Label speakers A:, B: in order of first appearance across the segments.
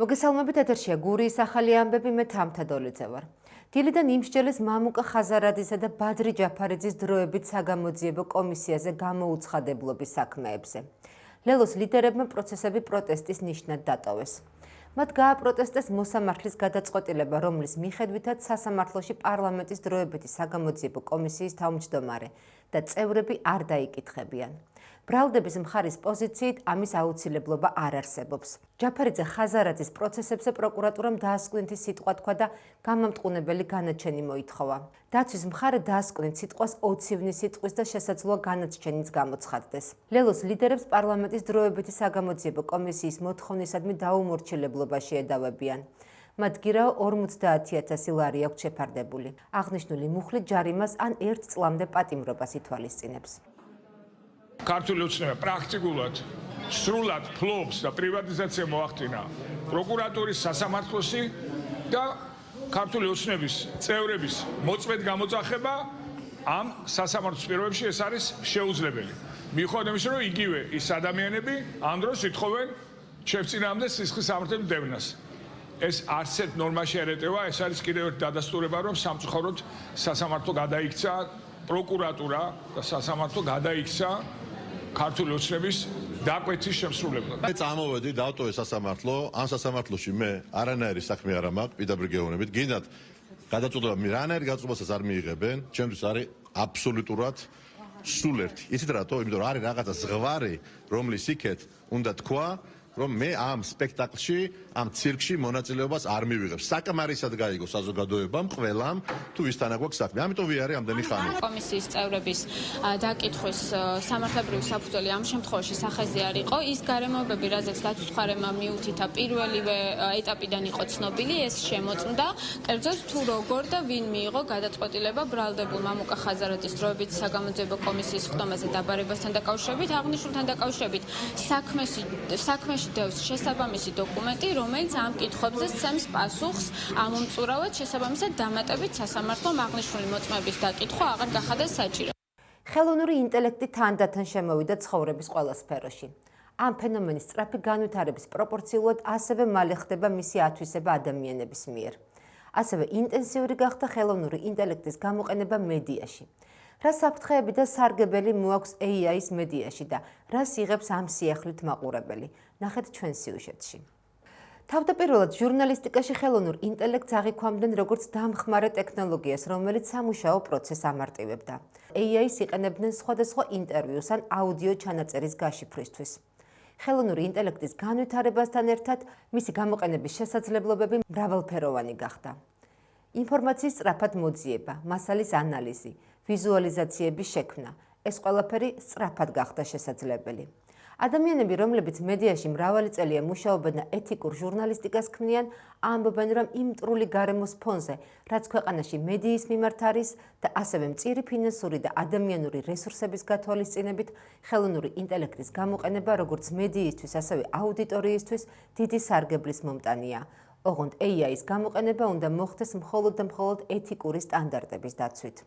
A: მოგესალმებით, ეთერშია გურიის ახალი ამბები, მე თამთა დოლიძე ვარ. დილიდან იმსჯელის მამუკა ხაზარაძისა და ბადრი ჯაფარიძის დროებით საგამოძიებო კომისიაზე გამოუცხადებლობის საქმეებზე. ლელოს ლიდერებმა პროცესები პროტესტის ნიშნად დატოვეს. მათ გააპროტესტეს მოსამართლის გადაწყვეტილება, რომლის მიხედვითაც სასამართლოში პარლამენტის დროებითი საგამოძიებო კომისიის თავმჯდომარე და წევრები არ დაიკითხებიან. ბრალდების მხარის პოზიციით ამის აუცილებლობა არ არსებობს. ჯაფარიძე ხაზარაძის პროცესებზე პროკურატურამ დაასკვნითი სიტყვა თქვა და გამამტყუნებელი განაჩენი მოითხოვა. დაცვის მხარე დაასკვნით სიტყვას 20 სიტყვის და შესაძლოა განაჩენიც გამოცხადდეს. ლელოს ლიდერებს პარლამენტის დროებითი საგამოძიებო კომისიის მოთხოვნისადმი დაუმორჩილებლობაში ედავებიან. მათ გირაო 50,000 ლარი აქვს შეფარდებული. აღნიშნული მუხლი ჯარიმას ან 1 წლამდე პატიმრობას ითვალისწინებს.
B: ქართული ოცნება პრაქტიკულად სრულად ფლობს და პრივატიზაცია მოახდინა პროკურატურის სასამართლოსი და ქართული ოცნების წევრების მოწმედ გამოძახება ამ სასამართლოს პირობებში ეს არის შეუძლებელი. მიუხედავად იმისა, რომ იგივე ის ადამიანები ამ დროს ითხოვენ შევწინააღმდე სისხლის სამართლის დევნას. ეს არც ერთ ნორმაში არ ეტევა, ეს არის კიდევ ერთი დადასტურება, რომ სამწუხაროდ სასამართლო გადაიქცა, პროკურატურა და სასამართლო გადაიქცა ქართული ოცნების დაკვეთის შემსრულებლად.
C: მე წამოვედი დავტოვე სასამართლო, ამ სასამართლოში მე არანაირი საქმე არ მაქვს პირდაპირ გეუბნებით. გინდათ გადაწყვეტილება რანაირ გაწყვეტილებას არ მიიღებენ, ჩემთვის არის აბსოლუტურად სულ ერთი. იცით რატო? იმიტომ რომ არის რაღაცა ზღვარი, რომლის იქეთ უნდა თქვა, რომ მე ამ სპექტაკლში, ამ ცირკში მონაწილეობას არ მივიღებ. საკმარისად გაიგო საზოგადოებამ, ყველამ, თუ ვისთანა გვაქვს საქმე. ამიტომ ვიარე ამდენი ხანი.
D: კომისიის წევრების დაკითხვის სამართლებრივი საფუძველი ამ შემთხვევაში სახეზე არ იყო. ის გარემოებები, რაზეც დაცვის მხარემ მიუთითა პირველივე ეტაპიდან იყო ცნობილი, ეს შემოწმდა. კერძოდ თუ როგორ და ვინ მიიღო გადაწყვეტილება ბრალდებულ მამუკა ხაზარაძის დროებითი საგამოძიებო კომისიის ხდომაზე დაბარებასთან დაკავშირებით, აღნიშნულთან დაკავშირებით საქმეში დევს შესაბამისი დოკუმენტი, რომელიც ამ კითხვებზე სცემს პასუხს ამომწურავად, შესაბამისად დამატებით სასამართლომ აღნიშნული მოწმების დაკითხვა აღარ გახადეს საჭირო.
A: ხელოვნური ინტელექტი თანდათან შემოვიდა ცხოვრების ყველა სფეროში. ამ ფენომენის სწრაფი განვითარების პროპორციულად ასევე მალე ხდება მისი ათვისება ადამიანების მიერ. ასევე ინტენსიური გახდა ხელოვნური ინტელექტის გამოყენება მედიაში. რა საფრთხეები და სარგებელი მოაქვს AI-ის მედიაში და რას იღებს ამ სიახლით მაყურებელი? ნახეთ ჩვენ სიუჟეტში. თავდაპირველად ჟურნალისტიკაში ხელოვნურ ინტელექტს აღიქვამდნენ როგორც დამხმარე ტექნოლოგიას, რომელიც სამუშაო პროცესს ამარტივებდა. AI-ს იყენებდნენ სხვადასხვა ინტერვიუს ან აუდიო ჩანაწერის გაშიფვრისთვის. ხელოვნური ინტელექტის განვითარებასთან ერთად მისი გამოყენების შესაძლებლობები მრავალფეროვანი გახდა. ინფორმაციის სწრაფად მოძიება, მასალის ანალიზი, ვიზუალიზაციების შექმნა, ეს ყველაფერი სწრაფად გახდა შესაძლებელი. ადამიანები, რომლებიც მედიაში მრავალი წელია მუშაობენ და ეთიკურ ჟურნალისტიკას ქმნიან, ამბობენ, რომ იმ მტრული გარემოს ფონზე, რაც ქვეყანაში მედიის მიმართ არის და ასევე მწირი ფინანსური და ადამიანური რესურსების გათვალისწინებით, ხელოვნური ინტელექტის გამოყენება როგორც მედიისთვის, ასევე აუდიტორიისთვის დიდი სარგებლის მომტანია. ოღონდ AI-ის გამოყენება უნდა მოხდეს მხოლოდ და მხოლოდ ეთიკური სტანდარტების დაცვით.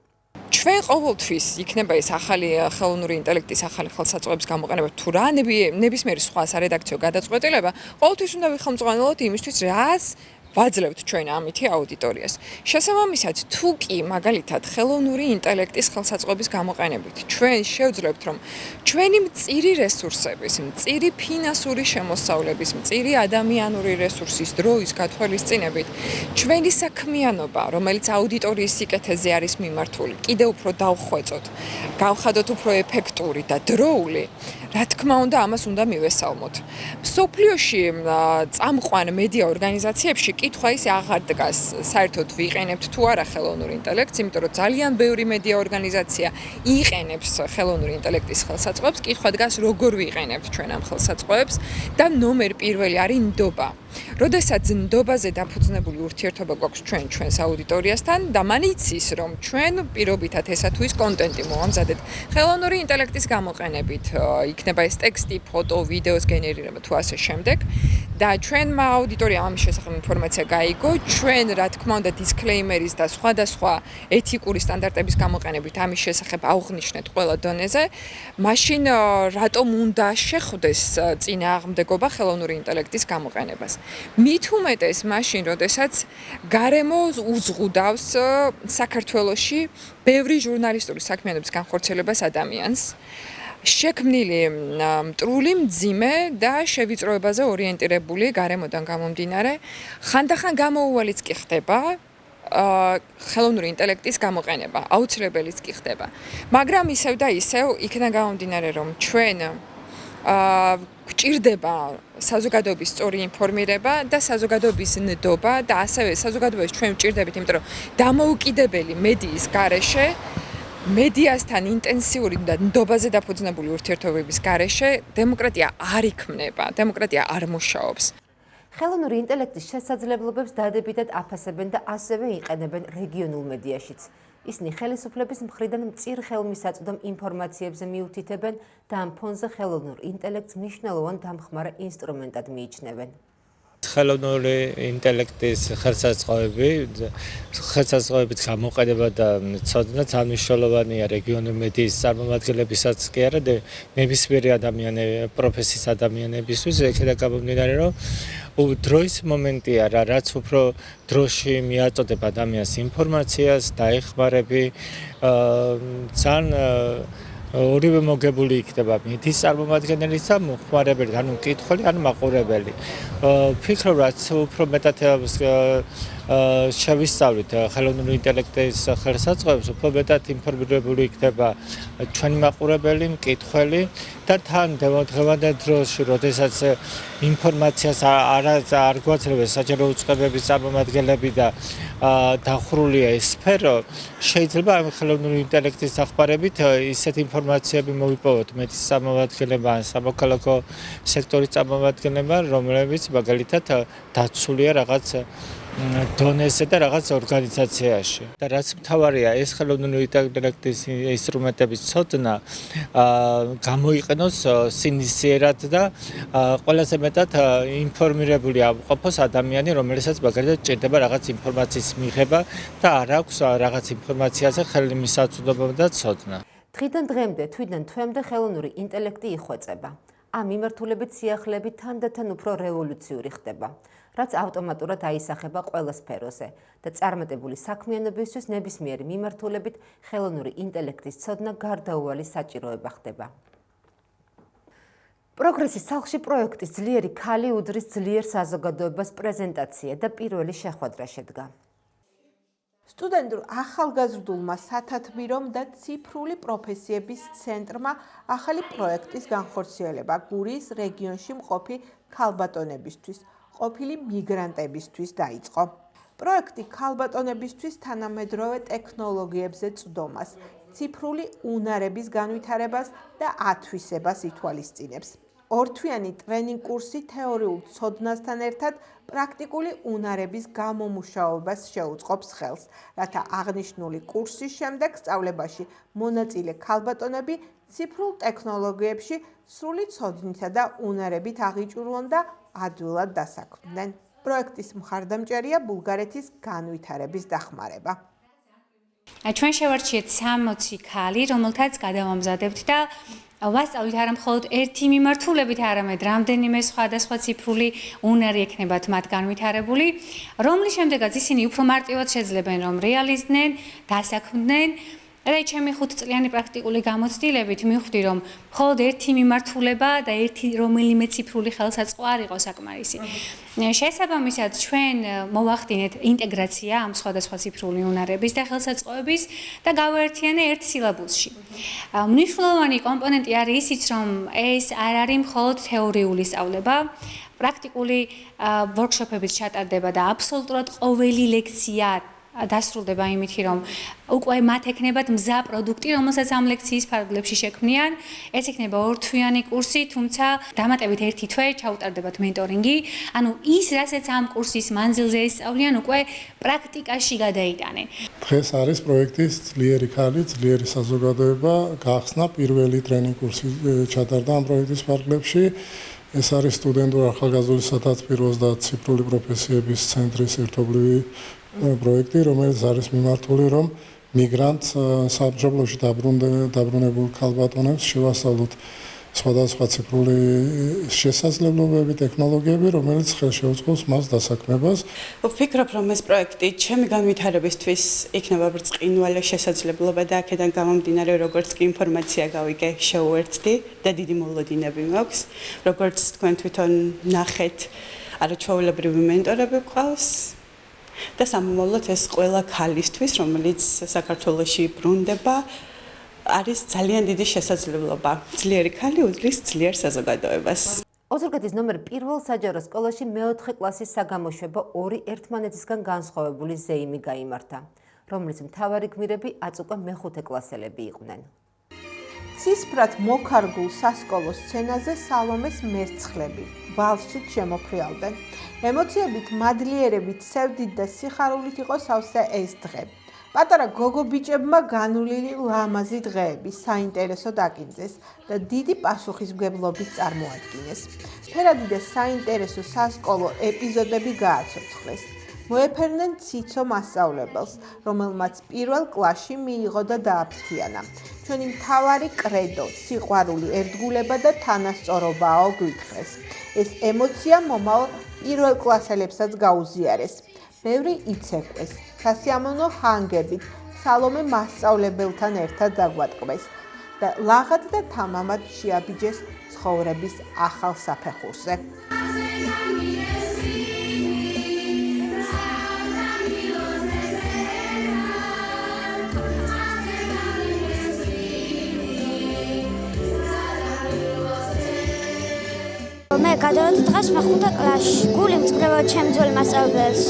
E: ჩვენ ყოველთვის იქნება ეს ახალი ხელოვნური ინტელექტის ახალი ხელსაწყოების გამოყენება თუ რა ნებისმიერი სხვა სარედაქციო გადაწყვეტილება, ყოველთვის უნდა ვიხელმძღვანელოთ იმისთვის, რას ვაძლევთ ჩვენ ამითი აუდიტორიას. შესაბამისად, თუ კი მაგალითად ხელოვნური ინტელექტის ხელსაწყოების გამოყენებით ჩვენ შევძლებთ, რომ ჩვენი მწირი რესურსების, მწირი ფინანსური შემოსავლების, მწირი ადამიანური რესურსის დროის გათვალისწინებით, ჩვენი საქმიანობა, რომელიც აუდიტორიის სიკეთეზე არის მიმართული, კიდევ უფრო დავხვეწოთ, გავხადოთ უფრო ეფექტური და დროული, რა თქმა უნდა, ამას უნდა მივესალმოთ. მსოფლიოში წამყვან მედია ორგანიზაციებში კითხვა ის აღარ დგას, საერთოდ ვიყენებთ თუ არა ხელოვნურ ინტელექტს, იმიტომ რომ ძალიან ბევრი მედია ორგანიზაცია იყენებს ხელოვნური ინტელექტის ხელსაწყოებს, კითხვა დგას როგორ ვიყენებთ ჩვენ ამ ხელსაწყოებს და ნომერ პირველი არის ნდობა. როდესაც ნდობაზე დაფუძნებული ურთიერთობა გვაქვს ჩვენს აუდიტორიასთან და მან იცის, რომ ჩვენ პირობითად ესა თუ ის კონტენტი მოვამზადეთ ხელოვნური ინტელექტის გამოყენებით, იქნება ეს ტექსტი, ფოტო, ვიდეოს გენერირება თუ ასე შემდეგ და ჩვენმა აუდიტორიამ ამის შესახებ ინფორმაცია გაიგო, ჩვენ რა თქმა უნდა დისკლეიმერის და სხვადასხვა ეთიკური სტანდარტების გამოყენებით ამის შესახებ აღვნიშნეთ ყველა დონეზე, მაშინ რატომ უნდა შეხვდეს წინააღმდეგობა ხელოვნური ინტელექტის გამოყენებას? მით უმეტეს მაშინ, როდესაც გარემო უზღუდავს საქართველოში ბევრი ჟურნალისტური საქმიანობის განხორციელებას ადამიანს. შექმნილი მტრული, მძიმე და შევიწროებაზე ორიენტირებული გარემოდან გამომდინარე, ხანდახან გამოუვალიც კი ხდება ხელოვნური ინტელექტის გამოყენება, აუცილებელიც კი ხდება. მაგრამ ისევ და ისევ იქიდან გამომდინარე, რომ ჩვენ გვჭირდება საზოგადოების სწორი ინფორმირება და საზოგადოების ნდობა და ასევე საზოგადოებას ჩვენ ვჭირდებით, იმიტომ რომ დამოუკიდებელი მედიის გარეშე მედიასთან ინტენსიური და ნდობაზე დაფუძნებული ურთიერთობების გარეშე დემოკრატია არ იქმნება, დემოკრატია არ მუშაობს.
A: ხელოვნური ინტელექტის შესაძლებლობებს დადებითად აფასებენ და ასევე იყენებენ რეგიონულ მედიაშიც. ისინი ხელისუფლების მხრიდან მწირ ხელმისაწვდომ ინფორმაციებზე მიუთითებენ და ამ ფონზე ხელოვნურ ინტელექტს მნიშვნელოვან დამხმარე ინსტრუმენტად მიიჩნევენ.
F: ხელოვნური ინტელექტის ხელსაწყოების გამოყენება და ცოდნა მნიშვნელოვანია რეგიონული მედიის წარმომადგენლებისაც კი არა, ნებისმიერი პროფესიის ადამიანებისთვის, იქიდან გამომდინარე, რომ დროის მომენტია რა, რაც უფრო დროში მიაწოდებ ადამიანს ინფორმაციას, დაეხმარები, ძალიან ორივე მოგებული იქნება მედიის წარმომადგენლის და მოხმარებელი, ანუ მკითხველი, ანუ მაყურებელი. ვფიქრობ, რაც უფრო მეტად შევისწავლით ხელოვნური ინტელექტის ხელსაწყოებს, უფრო მეტად ინფორმირებული იქნება ჩვენი მაყურებელი, მკითხველი და თან დღევანდელ დროში, როდესაც ინფორმაციას არ გვაძლევენ საჯარო უწყებების წარმომადგენლები და დახურულია ეს სფერო, შეიძლება ამ ხელოვნური ინტელექტის დახმარებით ისეთ ინფორმაციები მოვიპოვოთ მედიის წარმომადგენლებმა, სამოქალაქო სექტორის წარმომადგენლებმა, რომლებიც მაგალითად დაცულია რაღაც დონეზე და რაღაც ორგანიზაციაში. და რაც მთავარია, ეს ხელოვნური ინტელექტის ინსტრუმენტების ცოდნა გამოიყენოს სინისიერად და ყველაზე მეტად ინფორმირებული ავყოფოს ადამიანი, რომელსაც მაგალითად ჭირდება რაღაც ინფორმაციის მიღება და არ აქვს რაღაც ინფორმაციაზე ხელმისაწვდომობა და ცოდნა.
A: დღიდან დღემდე, თვიდან თვემდე ხელოვნური ინტელექტი იხვეწება. ამ მიმართულებით სიახლეები თანდათან უფრო რევოლუციური ხდება, რაც ავტომატურად აისახება ყველა სფეროზე და წარმატებული საქმიანობისთვის ნებისმიერი მიმართულებით ხელოვნური ინტელექტის ცოდნა გარდაუვალი საჭიროება ხდება. პროგრესის სახლში პროექტის ძლიერი ქალი უდრის ძლიერ საზოგადოებას პრეზენტაცია და პირველი შეხვედრა შედგა.
G: სტუდენტურ ახალგაზრდულმა სათათბირომ და ციფრული პროფესიების ცენტრმა ახალი პროექტის განხორციელება გურიის რეგიონში მყოფი ქალბატონებისთვის, ყოფილი მიგრანტებისთვის დაიწყო. პროექტი ქალბატონებისთვის თანამედროვე ტექნოლოგიებზე წვდომას, ციფრული უნარების განვითარებას და ათვისებას ითვალისწინებს. ორთვიანი ტრენინგ კურსი თეორიულ ცოდნასთან ერთად პრაქტიკული უნარების გამომუშავებას შეუწყობს ხელს, რათა აღნიშნული კურსის შემდეგ სწავლებაში მონაწილე ქალბატონები ციფრულ ტექნოლოგიებში სრული ცოდნითა და უნარებით აღიჭურვონ და ადვილად დასაქმდნენ. პროექტის მხარდამჭერია ბულგარეთის განვითარების დახმარება.
H: ჩვენ შევარჩიეთ 60 ქალი, რომელთაც გადავამზადებთ და ვასწავლით არა მხოლოდ ერთი მიმართულებით, არამედ რამდენიმე სხვადასხვა ციფრული უნარი ექნებათ მათ განვითარებული, რომლის შემდეგაც ისინი უფრო მარტივად შეძლებენ რომ რეალიზდნენ, დასაქმდნენ და ჩემი 5 წლიანი პრაქტიკული გამოცდილებით მივხვდი რომ მხოლოდ ერთი მიმართულება და ერთი რომელიმე ციფრული ხელსაწყო არ იყო საკმარისი. შესაბამისად ჩვენ მოვახდინეთ ინტეგრაცია ამ სხვადასხვა ციფრული უნარების და ხელსაწყოების და გავაერთიანე ერთ სილაბუსში. მნიშვნელოვანი კომპონენტი არის ისიც რომ ეს არ არის მხოლოდ თეორიული სწავლება, პრაქტიკული ვორქშოპების ჩატარდება და აბსოლუტურად ყოველი ლექცია დასრულდება იმით, რომ უკვე მათ ექნებათ მზა პროდუქტი, რომელსაც ამ ლექციის ფარგლებში შექმნიან. ეს იქნება ორთვიანი კურსი, თუმცა დამატებით ერთი თვე ჩაუტარდებათ მენტორინგი. ანუ ის, რასაც ამ კურსის მანძილზე ესწავლიან, უკვე პრაქტიკაში გადაიტანენ.
I: დღეს არის პროექტის ძლიერი ქალი, ძლიერი საზოგადოება, გახსნა პირველი ტრენინგ კურსი ჩატარდა ამ პროექტის ფარგლებში. ეს არის სტუდენტურ ახალგაზრდული სათათბიროს და ციფრული პროფესიების ცენტრის ერთობლივი პროექტი, რომელიც არის მიმართული, რომ მიგრანტ სამშობლოში დაბრუნებულ ქალბატონებს შევასწავლოთ სხვადასხვა ციფრული შესაძლებლობები, ტექნოლოგიები, რომელიც ხელშეუწყობს მას დასაქმებას.
J: ვფიქრობ, რომ ეს პროექტი ჩემი განვითარებისთვის იქნება ბრწყინვალე შესაძლებლობა და აქედან გამომდინარე, როგორც კი ინფორმაცია გავიგე, შევუერთდი და დიდი მოლოდინები მაქვს. როგორც თქვენ თვითონ ნახეთ, არაჩვეულებრივი მენტორები გვყავს და სამომავლოდ ეს ყველა ქალისთვის, რომელიც საქართველოში ბრუნდება, არის ძალიან დიდი შესაძლებლობა. ძლიერი ქალი უდრის ძლიერ საზოგადოებას.
A: ოზურგეთის ნომერ 1 საჯარო სკოლაში მეოთხე კლასის საგამოშვება ორი ერთმანეთისგან განსხვავებული ზეიმი გაიმართა, რომლის მთავარი გმირები აწუყა მეხუთე კლასელები იყვნენ.
G: ცისფრად მოქარგულ სასკოლო სცენაზე სალომეს მერცხლები ვალსით შემოფრიალდნენ. ემოციებით, მადლიერებით, სევდით და სიხარულით იყო სავსე ეს დღე. პატარა გოგო ბიჭებმა განვლილი ლამაზი დღეები საინტერესო დაკინძეს და დიდი პასუხისმგებლობით წარმოადგინეს. ფერადი და საინტერესო სასკოლო ეპიზოდები გააცოცხლეს. მოეფერნენ ციცო მასწავლებელს, რომელმაც პირველ კლასში მიიღო და დააფრთიანა. ჩვენი მთავარი კრედო, სიყვარული, ერთგულება და თანასწორობაო გვითხრეს. ეს ემოცია მომავალ პირველ კლასელებსაც გაუზიარეს. ბევრი იცეკვეს. სასიამოვნო ჰანგებით სალომე მასწავლებელთან ერთად დაგვატკბეს და ლაღად და თამამად შეაბიჯეს ცხოვრების ახალ საფეხურზე.
K: მე გადავედი დღეს მეხუთე კლასში. გული მწყდება ჩემ ძველ მასწავლებელს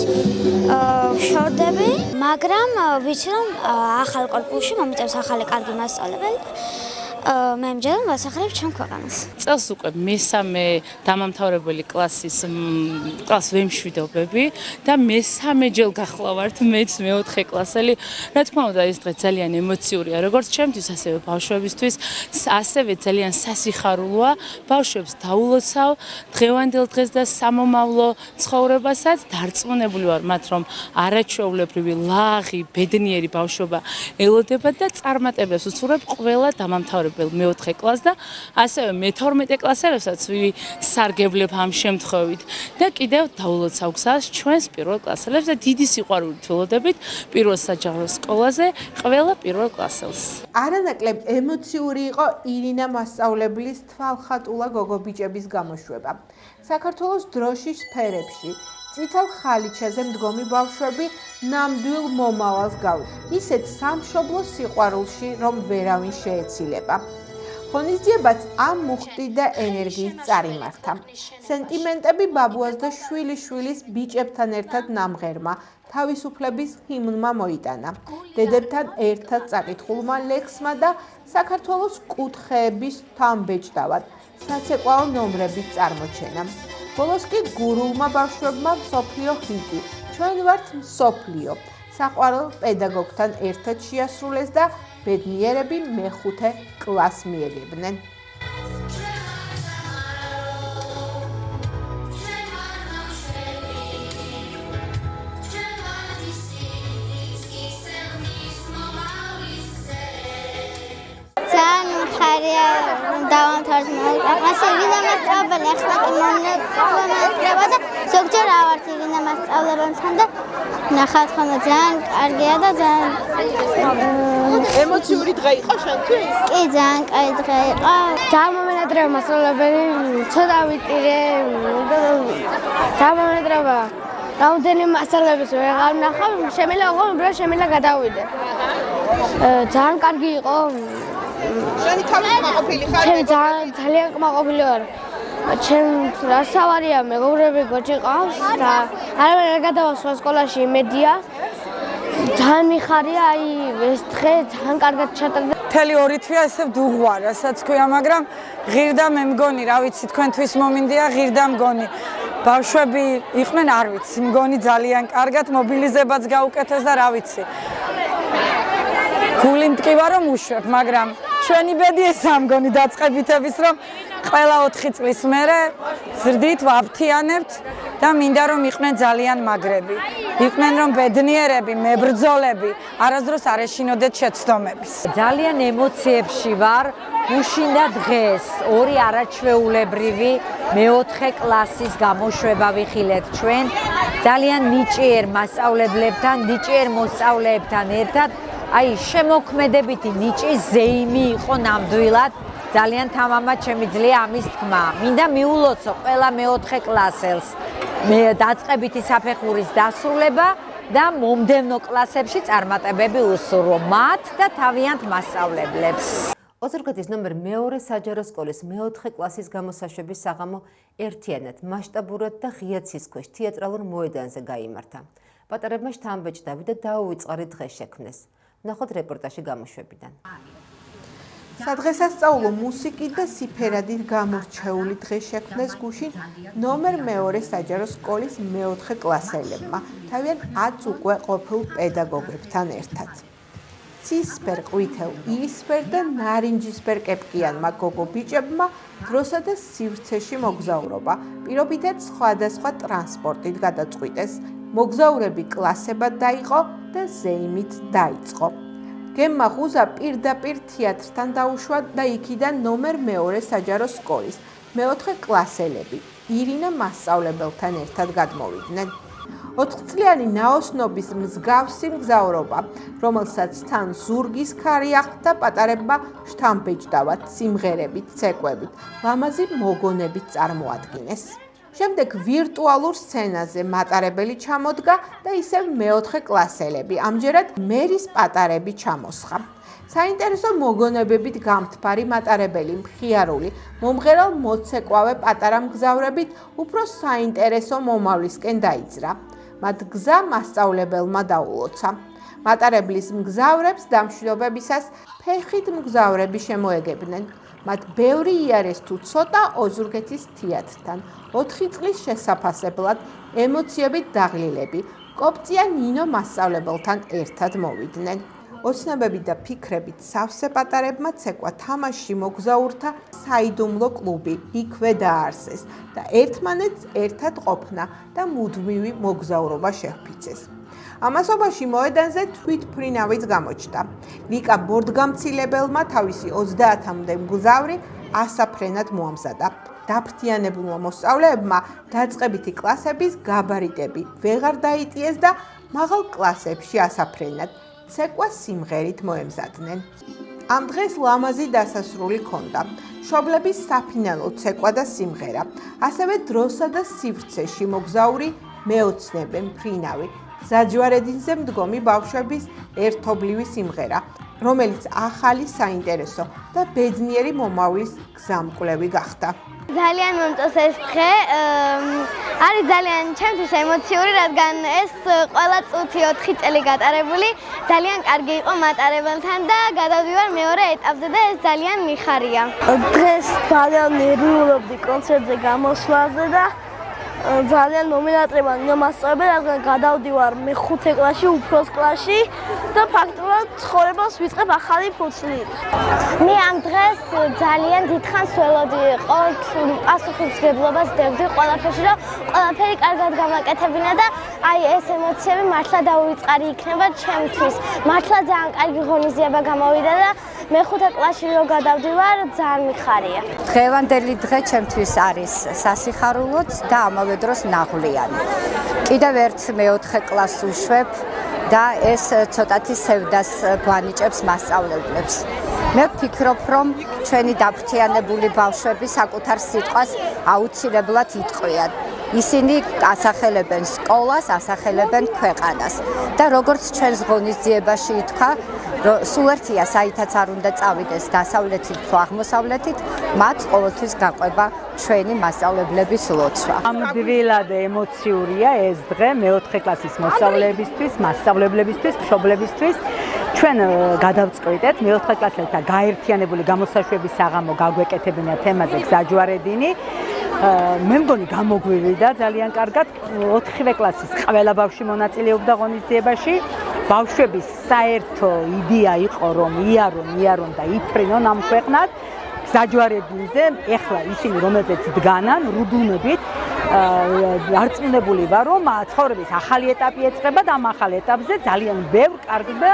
K: ვშორდები, მაგრამ ვიცი რომ ახალ კორპუსში მომიწევს ახალი კარგი მასწავლებელი. მე მჯერა ვასახელებ ჩემ ქვეყანას.
L: წელს უკვე მესამე დამამთავრებელი კლასის კლას ვემშვიდობები და მესამე ჯერ გახლავართ მეც მეოთხე კლასელი. რა თქმა უნდა ეს დღე ძალიან ემოციურია, როგორც ჩემთვის, ასევე ბავშვებისთვის, ასევე ძალიან სასიხარულოა. ბავშვებს დაულოცავ დღევანდელ დღეს და სამომავლო ცხოვრებასაც დარწმუნებული ვარ მათ, რომ არაჩვეულებრივი, ლაღი, ბედნიერი ბავშვობა ელოდება და წარმატებებს უსურვებ ყველა დამამთავრებელი მეოთხე კლასს და ასევე მე-12 კლასელებსაც ვისარგებლებ ამ შემთხვევით და კიდევ დაულოცავ გზას ჩვენს პირველ კლასელებს და დიდი სიყვარულით ველოდებით პირველ საჯარო სკოლაზე ყველა პირველ კლასელს.
G: არანაკლებ ემოციური იყო ირინა მასწავლებლის თვალხატულა გოგობიჭების გამოშვება. საქართველოს დროშის ფერებში წითელ ხალიჩაზე მდგომი ბავშვები ნამდვილ მომავალს გავიდნენ. ისეთ სამშობლო სიყვარულში, რომ ვერავინ შეეცილება. ღონისძიებაც ამ მუხტი და ენერგიით წარიმართა. სენტიმენტები ბაბუას და შვილიშვილის ბიჭებთან ერთად ნამღერმა თავისუფლების ჰიმნმა მოიტანა. დედებთან ერთად წაკითხულმა ლექსმა და საქართველოს კუთხეების თამბეჭდავად საცეკვაო ნომრებით წარმოჩენა. ბოლოს კი გურულმა ბავშვებმა მსოფლიო ჰიტი ჩვენ ვართ მსოფლიო საყვარელ პედაგოგთან ერთად შეასრულეს და ბედნიერები მეხუთე კლასს მიელებნენ.
K: ძალიან მხარია დავამთავრეთ კლასი. ირინა მასწავლებელი ახლა კი მომნებდება და ზოგჯერ ავართ ირინა მასწავლებელთან და ნახავთ ხოლმე ძალიან კარგია და ძალიან
G: ემოციური დღე იყო შენთვის?
K: კი, ძალიან კარგი დღე იყო. ძალიან მომენატრება მასწავლებელი, ცოტა ვიტირე და მომენატრება. რამდენი მასწავლებლის ვეღარ ნახავ, შემიძლია უბრალოდ შემიძლია გადავიდე. ძალიან კარგი იყო.
G: შენი თავის მაყოფილი ხარ?
K: ჩემი ძალიან კმაყოფილი ვარ. ჩემ რასავარია მეგობრები გოჩი ყავს და არავინ არ გადავა სხვა სკოლაში იმედია. ძალიან მიხარია, აი ეს დღე ძალიან კარგად ჩატარდა.
M: მთელი ორი თვია ესე ვდუღვა, რასაც ქვია, მაგრამ ღირდა მე მგონი, რა ვიცი, თქვენთვის მომინდია ღირდა მგონი. ბავშვები იყვნენ, არ ვიცი, მგონი ძალიან კარგად, მობილიზებაც გაუკეთეს და რა ვიცი. გული მტკივა რომ უშვებ, მაგრამ ჩვენი ბედი ესაა მგონი დაწყებითების, რომ ყველა 4 წლის მერე ზრდით ვაფრთიანებთ და მინდა რომ იყვნენ ძალიან მაგრები. იყვნენ რომ ბედნიერები, მებრძოლები, არასდროს არ ეშინოდეთ შეცდომების.
N: ძალიან ემოციებში ვარ, გუშინდა დღეს ორი არაჩვეულებრივი მეოთხე კლასის გამოშვება ვიხილეთ ჩვენ. ძალიან ნიჭიერ მასწავლებლებთან, ნიჭიერ მოსწავლეებთან ერთად, აი შემოქმედებითი ნიჭის ზეიმი იყო ნამდვილად. ძალიან თამამად შემიძლია ამის თქმა. მინდა მიულოცო ყველა მეოთხე კლასელს დაწყებითი საფეხურის დასრულება და მომდევნო კლასებში წარმატებები უსურვო მათ და თავიანთ მასწავლებლებს.
A: ოზურგეთის ნომერ მეორე საჯარო სკოლის მეოთხე კლასის გამოსაშვების საღამო ერთიანად, მასშტაბურად და ღია ცის ქვეშ თეატრალურ მოედანზე გაიმართა. პატარებმა შთამბეჭ დავიდა დაუვიწყარი დღე შექმნეს. ნახოთ რეპორტაჟი გამოშვებიდან.
G: სადღესასწაულო მუსიკით და სიფერადით გამორჩეული დღე შექმნეს გუშინ ნომერ მეორე საჯარო სკოლის მეოთხე კლასელებმა, თავიანთ 10 უკვე ყოფილ პედაგოგებთან ერთად. ცისფერ, ყვითელ, იისფერ და ნარინჯისფერ კეპკიანმა გოგო ბიჭებმა დროსა და სივრცეში მოგზაურობა, პირობითად სხვადასხვა ტრანსპორტით გადაწყვიტეს, მოგზაურები კლასებად დაიყო და ზეიმით დაიწყო. გემმა ღუზა პირდაპირ თეატრთან დაუშვა და იქიდან ნომერ მეორე საჯარო სკოლის მეოთხე კლასელები ირინა მასწავლებელთან ერთად გადმოვიდნენ. 4 წლიანი ნაოსნობის მსგავსი მგზავრობა, რომელსაც თან ზურგის ქარი ახლდა პატარებმა შთამბეჭდავად, სიმღერებით, ცეკვებით, ლამაზი მოგონებით წარმოადგინეს. შემდეგ ვირტუალურ სცენაზე მატარებელი ჩამოდგა და ისევ მეოთხე კლასელები, ამჯერად მერის პატარები ჩამოსხა. საინტერესო მოგონებებით გამთბარი მატარებელი, მხიარული, მომღერალ მოცეკვავე პატარა მგზავრებით უფრო საინტერესო მომავლისკენ დაიძრა. მათ გზა მასწავლებელმა დაულოცა. მატარებლის მგზავრებს დამშვიდობებისას ფეხით მგზავრები შემოეგებნენ. მათ ბევრი იარეს თუ ცოტა ოზურგეთის თეატრთან, 4 წლის შესაფასებლად ემოციებით დაღლილები, კოპწია ნინო მასწავლებელთან ერთად მოვიდნენ. ოცნებებით და ფიქრებით სავსე პატარებმა ცეკვა თამაში მოგზაურთა საიდუმლო კლუბი იქვე დაარსეს და ერთმანეთს ერთად ყოფნა და მუდმივი მოგზაურობა შეჰფიცეს. ამასობაში მოედანზე თვითმფრინავიც გამოჩნდა. ლიკა ბორდგამცილებელმა თავისი 30-მდე მგზავრი ასაფრენად მოამზადა. დაფრთიანებულმა მოსწავლეებმა დაწყებითი კლასების გაბარიტები ვეღარ დაიტიეს და მაღალ კლასებში ასაფრენად ცეკვა სიმღერით მოემზადნენ. ამ დღეს ლამაზი დასასრული ჰქონდა. მშობლების საფინალო ცეკვა და სიმღერა, ასევე დროსა და სივრცეში მოგზაური მეოცნებე მფრინავი, ზაჯვარედინზე მდგომი ბავშვების ერთობლივი სიმღერა, რომელიც ახალი საინტერესო და ბედნიერი მომავლის გზამკვლევი გახდა.
K: ძალიან მომწონს ეს დღე, არის ძალიან ჩემთვის ემოციური, რადგან ეს ყველა წუთი 4 წელი გატარებული ძალიან კარგი იყო მატარებელთან და გადავდივარ მეორე ეტაპზე და ეს ძალიან მიხარია.
O: დღეს ძალიან ნერვიულობდი კონცერტზე გამოსვლაზე და ძალიან მომენატრება ნინო მასწავლებელი, რადგან გადავდივარ მე-5 კლასში, უფროს კლასში და ფაქტობრივად ცხოვრებას ვიწყებ ახალი ფუძვლით.
K: მე ამ დღეს ძალიან დიდხანს ველოდი, ყოველთვის პასუხისმგებლობას ვდებდი ყველაფერში, რომ ყველაფერი კარგად გავაკეთებინა და აი ეს ემოციები მართლა დაუვიწყარი იქნება ჩემთვის. მართლა ძალიან კარგი ღონისძიება გამოვიდა და მე-5 კლასში რო გადავდივარ, ძალიან მიხარია.
P: დღევანდელი დღე ჩემთვის არის სასიხარულოც და ამავე დროს ნაღვლიანი. კიდევ ერთ მე-4 კლასს ვუშვებ და ეს ცოტათი სევდას გვანიჭებს მასწავლებლებს. მე ვფიქრობ, რომ ჩვენი დაფრთიანებული ბავშვები საკუთარ სიტყვას აუცილებლად იტყვიან. ისინი ასახელებენ სკოლას, ასახელებენ ქვეყანას და როგორც ჩვენს ღონისძიებაში ითქვა, სულ ერთია საითაც არ უნდა წავიდეს დასავლეთით თუ აღმოსავლეთით, მათ ყოველთვის გაყვება ჩვენი მასწავლებლების ლოცვა.
Q: ნამდვილად ემოციურია ეს დღე მე-4 კლასის მოსწავლეებისთვის, მასწავლებლებისთვის, მშობლებისთვის. ჩვენ გადავწყვიტეთ მე-4 კლასელთა გაერთიანებული გამოსაშვების საღამო გაგვეკეთებინა თემაზე გზაჯვარედინი. მე მგონი გამოგვივიდა ძალიან კარგად. 4 კლასის ყველა ბავშვი მონაწილეობდა ღონისძიებაში. ბავშვების საერთო იდეა იყო რომ იარონ და იფრინონ ამ ქვეყნად. გზაჯვარედინზე, ეხლა ისინი რომელზეც დგანან რუდუნებით არწმუნებული ვარ, რომ ცხოვრების ახალი ეტაპი ეწყება და ამ ახალ ეტაპზე ძალიან ბევრ კარგ და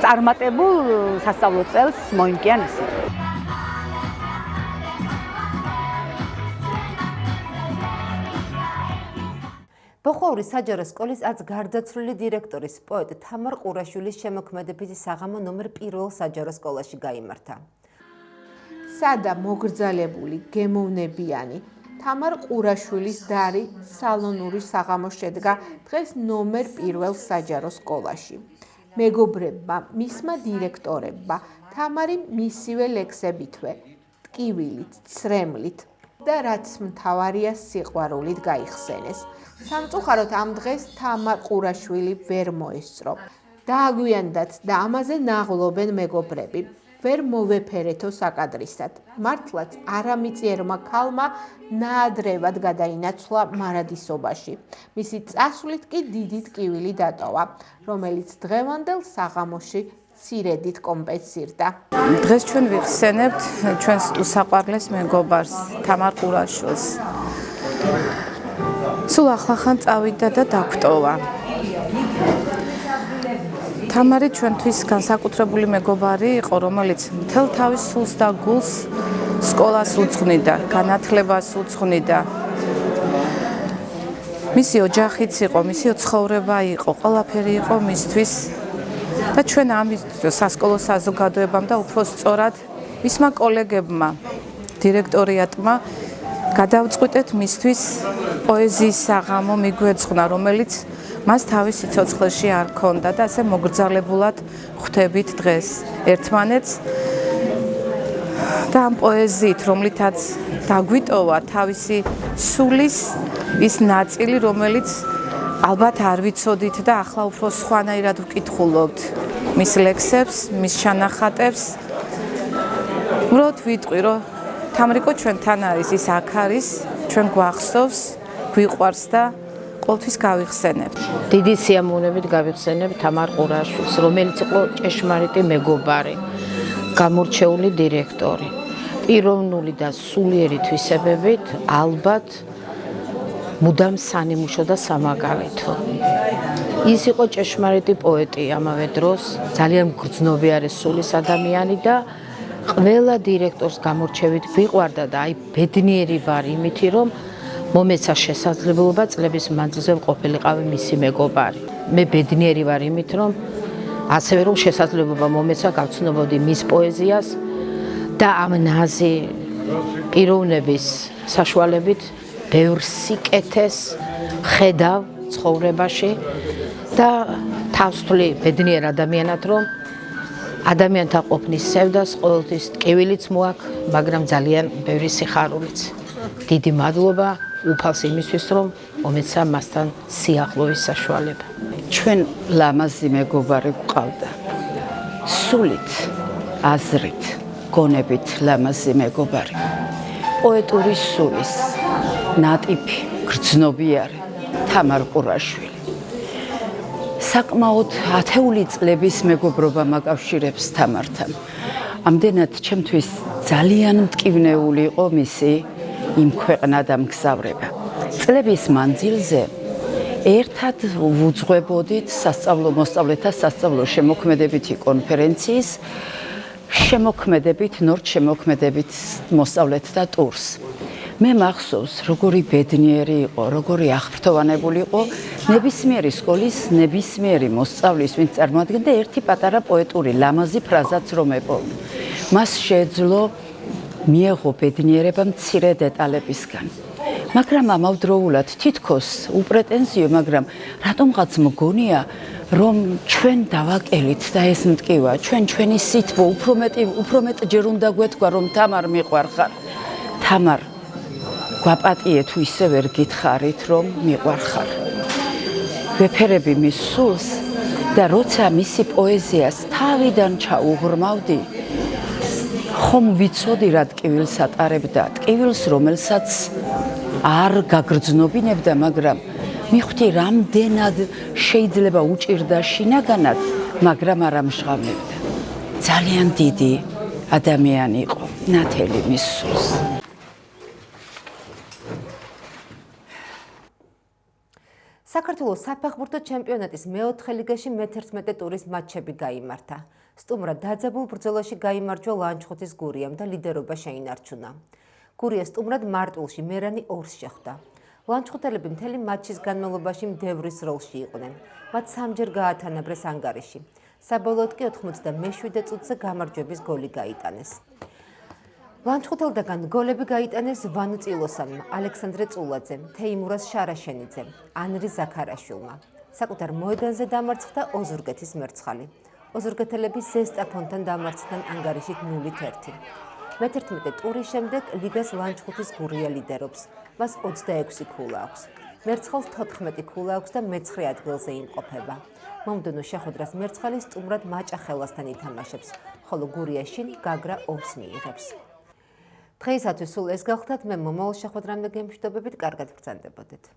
Q: წარმატებულ სასწავლო წელს მოიმკიან ისინი.
A: ბოხოვრის საჯარო სკოლის აც გარდაცვლილი დირექტორის პოეტ თამარ ყურაშვილის შემოქმედებითი საღამო ნომერ 1 საჯარო სკოლაში გაიმართა.
G: სადა მოგრძალებული, გემოვნებიანი თამარ ყურაშვილის დარი სალონური საღამო შედგა დღეს ნომერ 1 საჯარო სკოლაში. მეგობრებმა, მისმა დირექტორებმა თამარი მისივე ლექსებითვე, ტკივილით, ცრემლით და რაც მთავარია სიყვარულით გაიხსენეს. სამწუხაროდ ამ დღეს თამარ ყურაშვილი ვერ მოესწრო. დააგვიანდათ და ამაზე ნაღლობენ მეგობრები. ვერ მოვეფერეთო საკადრისად. მართლაც არამიწიერმა ქალმა ნაადრევად გადაინაცვლა მარადისობაში. მისი წასვლით კი დიდი ტკივილი დატოვა, რომელიც დღევანდელ საღამოში ცირედით კომპენსირდა.
R: დღეს ჩვენ ვიხსენებთ ჩვენს უსაყვარლეს მეგობარს თამარ ყურაშვილს. სულ ახლახან წავიდა და დაგვტოვა. თამარი ჩვენთვის განსაკუთრებული მეგობარი იყო, რომელიც მთელ თავის სულს და გულს სკოლას უძღვნიდა, განათლებას უძღვნიდა. მისი ოჯახიც იყო, მისი ცხოვრება იყო, ყველაფერი იყო მისთვის. და ჩვენ ამის სასკოლო საზოგადოებამ და უფრო სწორად მისმა კოლეგებმა, დირექტორიატმა გადავწყვიტეთ მისთვის პოეზიის საღამო მიგვეძღვნა, რომელიც მას თავის სიცოცხლეში არ ქონდა და ასე მოგრძალებულად ხვდებით დღეს ერთმანეთს და ამ პოეზიით, რომლითაც დაგვიტოვა თავისი სულის ის ნაწილი, რომელიც ალბათ არ ვიცოდით და ახლა უფრო სხვანაირად ვკითხულობთ მის ლექსებს, მის ჩანახატებს. უბრალოდ ვიტყვი, რომ თამრიკო ჩვენთან არის, ის აქ არის, ჩვენ გვახსოვს, გვიყვარს და ყოველთვის გავიხსენებთ.
S: დიდი სიამოვნებით გავიხსენებთ თამარ ყურაშვილს, რომელიც იყო ჭეშმარიტი მეგობარი, გამორჩეული დირექტორი. პიროვნული და სულიერი თვისებებით ალბათ მუდამ სანიმუშო და სამაგალითო. ის იყო ჭეშმარიტი პოეტი ამავე დროს, ძალიან გრძნობიარე სულის ადამიანი და ყველა დირექტორს გამორჩევით გვიყვარდა და აი ბედნიერი ვარ იმითი, რომ მომეცა შესაძლებლობა წლების მანძილზე ყოფილიყავი მისი მეგობარი. მე ბედნიერი ვარ იმით, რომ ასევე რომ შესაძლებლობა მომეცა გავცნობოდი მის პოეზიას და ამ ნაზი პიროვნების საშუალებით ბევრ სიკეთეს ხედავ ცხოვრებაში და თავს ვთვლი ბედნიერ ადამიანად, რომ ადამიანთა ყოფნის სევდას ყოველთვის ტკივილიც მოაქვს, მაგრამ ძალიან ბევრი სიხარულიც. დიდი მადლობა უფალს იმისთვის, რომ მომეცა მასთან სიახლოვის საშუალება.
T: ჩვენ ლამაზი მეგობარი გვყავდა. სულით, აზრით, გონებით ლამაზი მეგობარი. პოეტური სულის ნატიფი, გრძნობიარე თამარ ყურაშვილი. საკმაოდ ათეული წლების მეგობრობა მაკავშირებს თამართან. ამდენად ჩემთვის ძალიან მტკივნეული იყო მისი იმ ქვეყნად ამგზავრება. წლების მანძილზე ერთად ვუძღვებოდით მოსწავლეთა სასწავლო შემოქმედებითი კონფერენციის შემოქმედებით, ნორჩ შემოქმედებით მოსწავლეთა ტურს. მე მახსოვს, როგორი ბედნიერი იყო, როგორი აღფრთოვანებული იყო ნებისმიერი სკოლის ნებისმიერი მოსწავლის, ვინც წარმოადგენდა ერთი პატარა პოეტური ლამაზი ფრაზაც რომ ეპოვნა. მას შეეძლო მიეღო ბედნიერება მცირე დეტალებისგან. მაგრამ ამავდროულად თითქოს უპრეტენზიო, მაგრამ რატომღაც მგონია, რომ ჩვენ დავაკელით და ეს მტკივა, ჩვენი სითბო უფრო მეტ ჯერ უნდა გვეთქვა, რომ თამარ მიყვარხარ. თამარ გვაპატიე თუ ისე ვერ გითხარით, რომ მიყვარხარ. ვეფერები მის სულს და როცა მისი პოეზიას თავიდან ჩაუღრმავდი, ხომ ვიცოდი რა ტკივილს ატარებდა, ტკივილს, რომელსაც არ გაგრძნობინებდა, მაგრამ მიხვდი რამდენად შეიძლება უჭირდა შინაგანად, მაგრამ არ ამჟღავნებდა. ძალიან დიდი ადამიანი იყო. ნათელი მის სულს.
A: საქართველოს საფეხბურთო ჩემპიონატის მეოთხე ლიგაში მე-11 ტურის მატჩები გაიმართა. სტუმრად დაძაბულ ბრძოლაში გაიმარჯვა ლანჩხუთის გურიამ და ლიდერობა შეინარჩუნა. გურია სტუმრად მარტვილში მერანი 2-ს შეხვდა. ლანჩხუთელები მთელი მატჩის განმავლობაში მდევრის როლში იყვნენ. მათ 3-ჯერ გაათანაბრეს ანგარიში. საბოლოოდ კი 97 წუთზე გამარჯვების გოლი გაიტანეს. ლანჩხუთელდაგან გოლები გაიტანეს ვანუ წილოსანმა, ალექსანდრე წულაძემ, თეიმურაზ შარაშენიძემ, ანრი ზაქარაშვილმა. საკუთარ მოედანზე დამარცხდა ოზურგეთის მერცხალი. ოზურგეთელები ზესტაფონთან დამარცხდნენ ანგარიშით 0-1. მე-11 ტურის შემდეგ ლიგას ლანჩხუთის გურია ლიდერობს. მას 26 ქულა აქვს. მერცხალს 14 ქულა აქვს და მე-9 ადგილზე იმყოფება. მომდევნო შეხვედრას მერცხალი სტუმრად მაჭახელასთან ითამაშებს, ხოლო გურია შინ გაგრა ომს მიიღებს. დღეისათვის სულ ეს გავხდათ, მე მომავალ შეხვედრამდე გემშვიდობებით, კარგად ბრძანდებოდეთ.